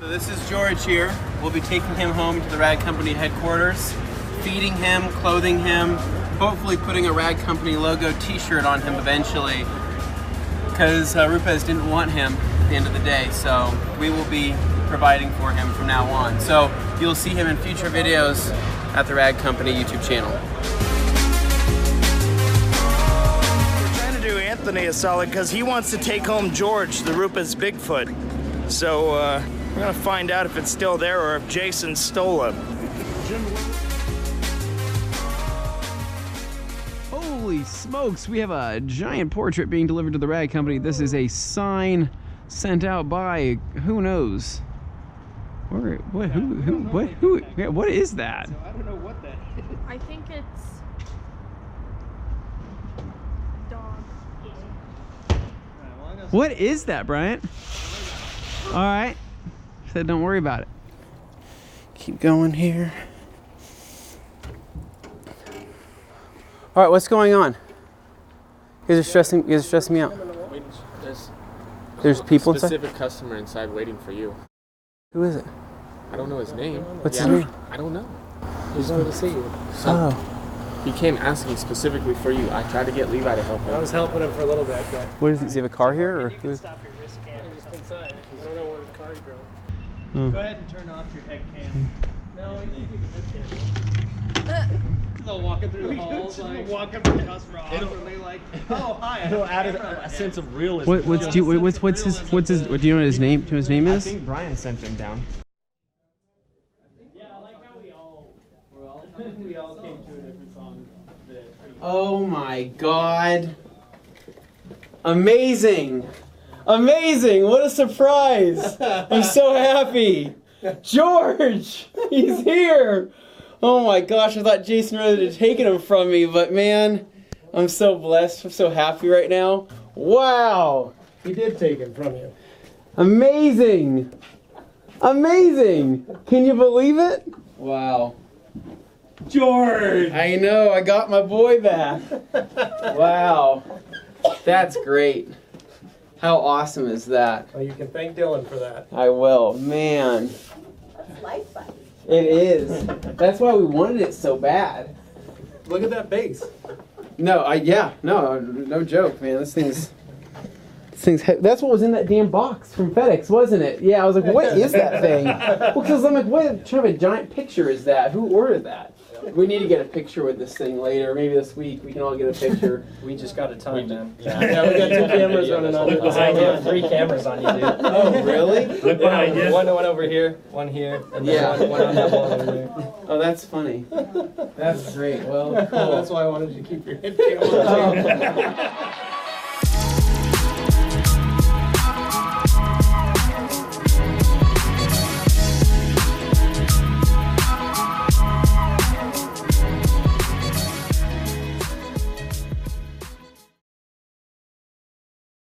So this is George here. We'll be taking him home to the Rag Company headquarters, feeding him, clothing him, hopefully putting a Rag Company logo t-shirt on him eventually, because Rupes didn't want him at the end of the day, so we will be providing for him from now on. So you'll see him in future videos at the Rag Company YouTube channel. We're trying to do Anthony a solid because he wants to take home George, the Rupes Bigfoot. So we're gonna find out if it's still there or if Jason stole it. Holy smokes, we have a giant portrait being delivered to the Rag Company. This is a sign sent out by who knows? What is that? So I don't know what that is. I think it's dog. What is that, Bryant? All right. Said don't worry about it. Keep going here. All right, what's going on? You guys are stressing me out. There's people inside? Specific customer inside waiting for you. Who is it? I don't know his name. What's his name? I don't know. He's going to see you. So he came asking specifically for you. I tried to get Levi to help him. I was helping him for a little bit, but... What is it? Does he have a car here? Or you can stop your wrist cam just inside. I don't know where the car drove. Oh. Go ahead and turn off your head cam. No, you can keep your head cam. They'll walking through the halls, like walking from the customer awkwardly, like, oh hi. It'll add a sense of realism. Do you know what his name is? I think Brian sent him down. Yeah, I like how we all came to a different song. Oh my God. Amazing. Amazing. What a surprise. I'm so happy. George, he's here. Oh my gosh, I thought Jason really had taken him from me, but man, I'm so blessed. I'm so happy right now. Wow. He did take him from you. Amazing. Amazing. Can you believe it? Wow. George! I know, I got my boy back. Wow. That's great. How awesome is that? Well, you can thank Dylan for that. I will. Man. Life buddy. It is. That's why we wanted it so bad. Look at that base. No, no joke, man. This thing's that's what was in that damn box from FedEx, wasn't it? Yeah, I was like, what is that thing? Well, because I'm like, what kind of a giant picture is that? Who ordered that? We need to get a picture with this thing later. Maybe this week we can all get a picture. We just got a ton, man. Yeah, we got 2 cameras running on it. I have 3 cameras on you, dude. Oh, really? Yeah, one over here, one here, and then one on that wall over there. Oh, that's funny. That's great. Well, cool. That's why I wanted you to keep your head cam on.